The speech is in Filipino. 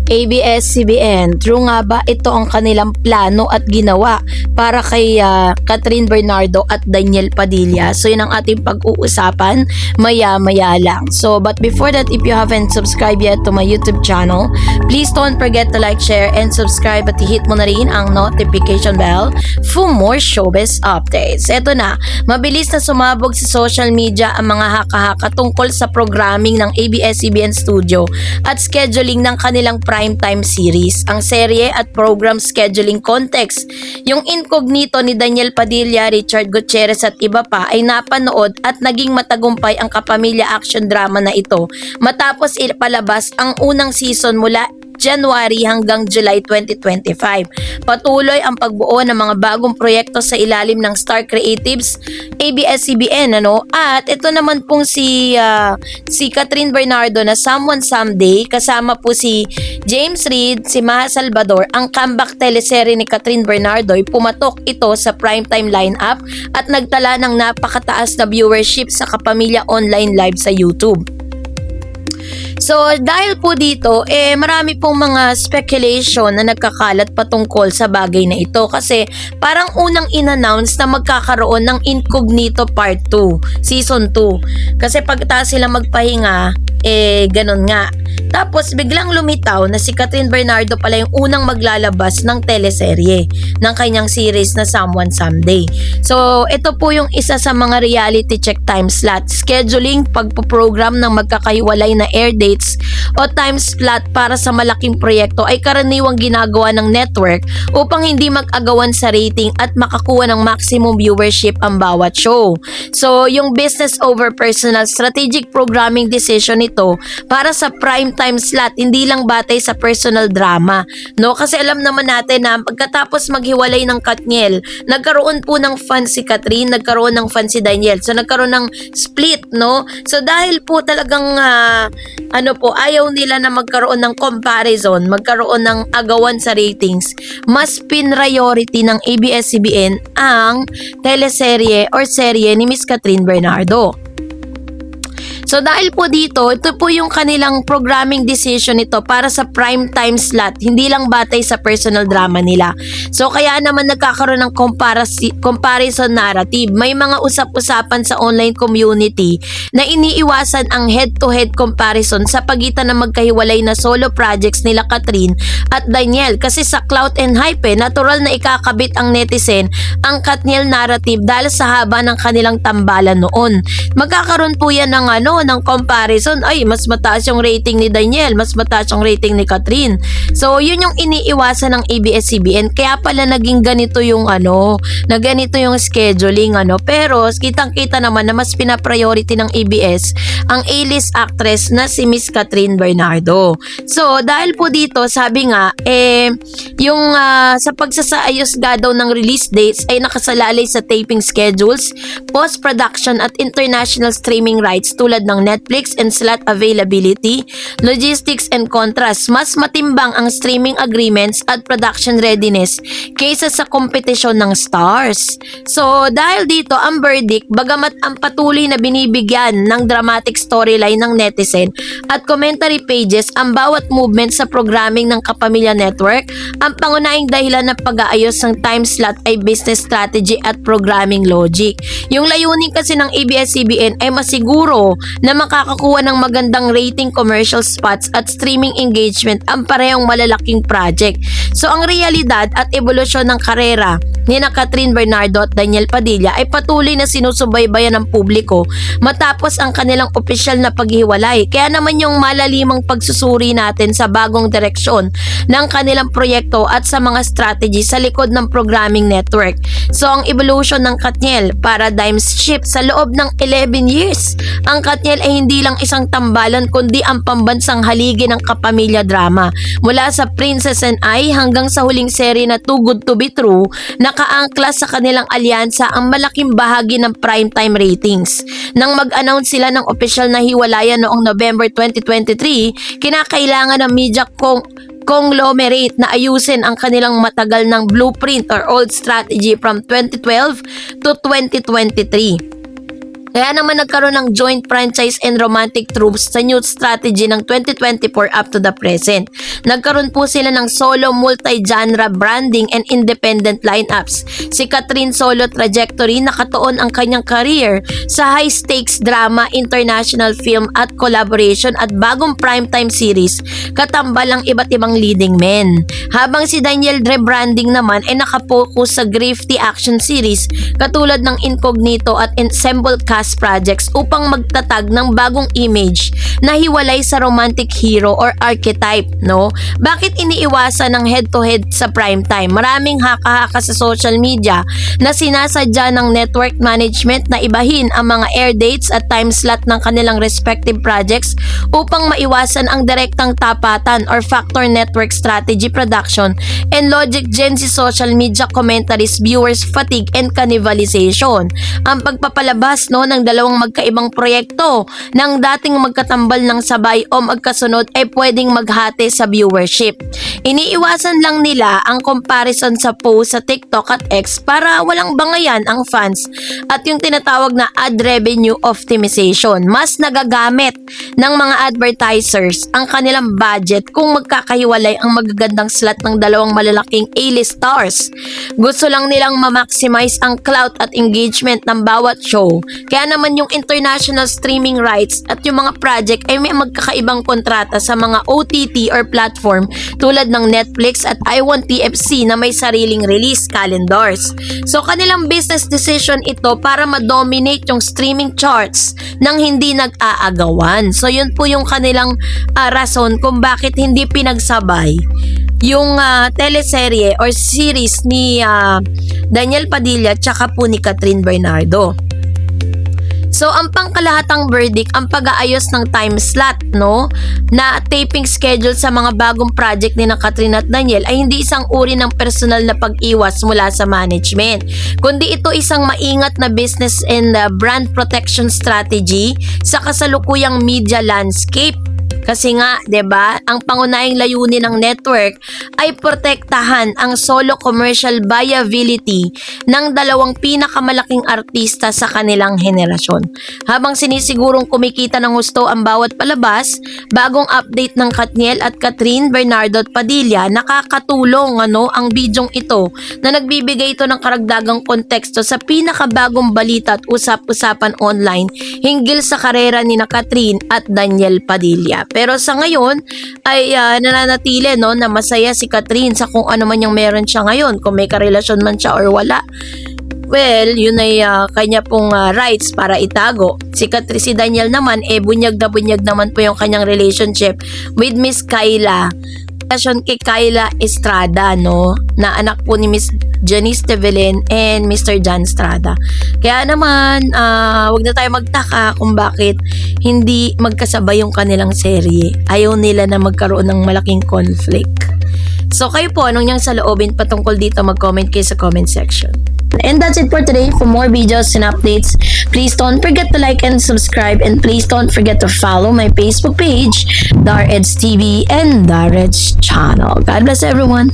ABS-CBN, true nga ba ito ang kanilang plano at ginawa para kay Catherine Bernardo at Daniel Padilla? So yun ang ating pag-uusapan maya-maya lang. So but before that, if you haven't subscribed yet to my YouTube channel, please don't forget to like, share, and subscribe at hit mo na rin ang notification bell for more showbiz updates. Eto na, mabilis na sumabog sa social media ang mga haka-haka tungkol sa programming ng ABS-CBN Studio at scheduling ng kanilang primetime series, ang serye at program scheduling context. Yung incognito ni Daniel Padilla, Richard Gutierrez at iba pa ay napanood at naging matagumpay ang kapamilya action drama na ito matapos ipalabas ang unang season mula January hanggang July 2025. Patuloy ang pagbuo ng mga bagong proyekto sa ilalim ng Star Creatives ABS-CBN at ito naman pong si Catherine Bernardo na Someone Someday, kasama po si James Reid, si Maha Salvador. Ang comeback teleserye ni Catherine Bernardo ay pumatok ito sa primetime lineup at nagtala ng napakataas na viewership sa Kapamilya Online Live sa YouTube. So dahil po dito, marami pong mga speculation na nagkakalat patungkol sa bagay na ito kasi parang unang in-announce na magkakaroon ng Incognito Part 2, Season 2. Kasi pagkatapos sila magpahinga, ganun nga. Tapos biglang lumitaw na si Catherine Bernardo pala yung unang maglalabas ng teleserye ng kanyang series na Someone Someday. So ito po yung isa sa mga reality check time slot, scheduling, pagpo-program ng magkakahiwalay na air dates o time slot para sa malaking proyekto ay karaniwang ginagawa ng network upang hindi mag-agawan sa rating at makakuha ng maximum viewership ang bawat show. So yung business over personal strategic programming decision ito para sa prime time slot, hindi lang batay sa personal drama, kasi alam naman natin na pagkatapos maghiwalay ng Katniel, nagkaroon po ng fan si Catherine, nagkaroon ng fan si Daniel, so nagkaroon ng split, so dahil po talagang ayaw nila na magkaroon ng comparison, magkaroon ng agawan sa ratings, mas priority ng ABS-CBN ang teleserye or serye ni Miss Catherine Bernardo. So dahil po dito, ito po yung kanilang programming decision ito para sa prime time slot, hindi lang batay sa personal drama nila. So kaya naman nagkakaroon ng comparison narrative. May mga usap-usapan sa online community na iniiwasan ang head-to-head comparison sa pagitan ng magkahiwalay na solo projects nila Catherine at Daniel. Kasi sa clout and hype, natural na ikakabit ang netizen ang Katniel narrative dahil sa haba ng kanilang tambalan noon. Magkakaroon po yan ng comparison, ay mas mataas yung rating ni Daniel, mas mataas yung rating ni Catherine. So yun yung iniiwasan ng ABS-CBN, kaya pala naging ganito yung na ganito yung scheduling pero kitang-kita naman na mas pina-priority ng ABS ang A-list actress na si Miss Catherine Bernardo. So dahil po dito, sabi nga yung sa pagsasaayos daw ng release dates ay nakasalalay sa taping schedules, post-production at international streaming rights tulad ng Netflix and slot availability, logistics and contrast. Mas matimbang ang streaming agreements at production readiness kaysa sa kompetisyon ng stars. So dahil dito, ang verdict, bagamat ang patuloy na binibigyan ng dramatic storyline ng netizen at commentary pages ang bawat movement sa programming ng Kapamilya Network, ang pangunahing dahilan ng pag-aayos ng time slot ay business strategy at programming logic. Yung layunin kasi ng ABS-CBN ay masiguro na makakakuha ng magandang rating, commercial spots at streaming engagement ang parehong malalaking project. So ang realidad at ebolusyon ng karera ni Catherine Bernardo at Daniel Padilla ay patuloy na sinusubaybayan ng publiko matapos ang kanilang opisyal na paghiwalay. Kaya naman yung malalimang pagsusuri natin sa bagong direksyon ng kanilang proyekto at sa mga strategy sa likod ng programming network. So ang evolution ng Katniel paradigm shift sa loob ng 11 years. Ang Katniel ay hindi lang isang tambalan kundi ang pambansang haligi ng kapamilya drama. Mula sa Princess and I hanggang sa huling serye na Too Good to be True, nakaangkla sa kanilang alyansa ang malaking bahagi ng primetime ratings. Nang mag-announce sila ng opisyal na hiwalayan noong November 2023, kinakailangan ng media conglomerate na ayusin ang kanilang matagal ng blueprint or old strategy from 2012 to 2023. Kaya naman nagkaroon ng joint franchise and romantic tropes sa new strategy ng 2024 up to the present. Nagkaroon po sila ng solo, multi-genre branding and independent lineups. Si Catherine solo trajectory, nakatuon ang kanyang career sa high-stakes drama, international film at collaboration at bagong primetime series katambal ang iba't ibang leading men. Habang si Daniel rebranding naman ay nakapokus sa grifty action series katulad ng Incognito at Ensemble Cast projects upang magtatag ng bagong image na hiwalay sa romantic hero or archetype, no? Bakit iniiwasan ng head-to-head sa primetime? Maraming haka-haka sa social media na sinasadya ng network management na ibahin ang mga air dates at time slot ng kanilang respective projects upang maiwasan ang direktang tapatan or factor network strategy production and logic gen si social media commentaries, viewers fatigue and cannibalization. Ang pagpapalabas ng dalawang magkaibang proyekto ng dating magkatambal ng sabay o magkasunod ay pwedeng maghati sa viewership. Iniiwasan lang nila ang comparison sa post sa TikTok at X para walang bangayan ang fans at yung tinatawag na ad revenue optimization. Mas nagagamit ng mga advertisers ang kanilang budget kung magkakahiwalay ang magagandang slot ng dalawang malalaking A-list stars. Gusto lang nilang ma-maximize ang clout at engagement ng bawat show. Kaya naman yung international streaming rights at yung mga project ay may magkakaibang kontrata sa mga OTT or platform tulad ng Netflix at iWantTFC na may sariling release calendars. So kanilang business decision ito para ma-dominate yung streaming charts nang hindi nag-aagawan. So yun po yung kanilang rason kung bakit hindi pinagsabay yung teleserye or series ni Daniel Padilla tsaka po ni Catherine Bernardo. So, ang pangkalahatang verdict, ang pag-aayos ng time slot, no, na taping schedule sa mga bagong project ni Catherine at Daniel ay hindi isang uri ng personal na pag-iwas mula sa management, kundi ito isang maingat na business and brand protection strategy sa kasalukuyang media landscape. Kasi nga, 'di ba, ang pangunahing layunin ng network ay protektahan ang solo commercial viability ng dalawang pinakamalaking artista sa kanilang henerasyon. Habang sinisigurong kumikita ng husto ang bawat palabas, bagong update ng Katniel at Catherine Bernardo at Padilla, nakakatulong ang bidyong ito na nagbibigay ito ng karagdagang konteksto sa pinakabagong balita at usap-usapan online hinggil sa karera ni Catherine at Daniel Padilla. Pero sa ngayon ay nananatili na masaya si Catherine sa kung ano man yung meron siya ngayon, kung may karelasyon man siya or wala. Well, yun ay kanya pong rights para itago. Si Daniel naman bunyag naman po yung kanyang relationship with Miss Kyla. Relasyon kay Kyla Estrada, na anak po ni Miss Janice Tevelin and Mr. John Estrada. Kaya naman, wag na tayo magtaka kung bakit hindi magkasabay yung kanilang serye. Ayaw nila na magkaroon ng malaking conflict. So kayo po, anong niyang saloobin patungkol dito, mag-comment kayo sa comment section. And that's it for today. For more videos and updates, please don't forget to like and subscribe, and please don't forget to follow my Facebook page, Dareds TV and Dareds channel. God bless everyone.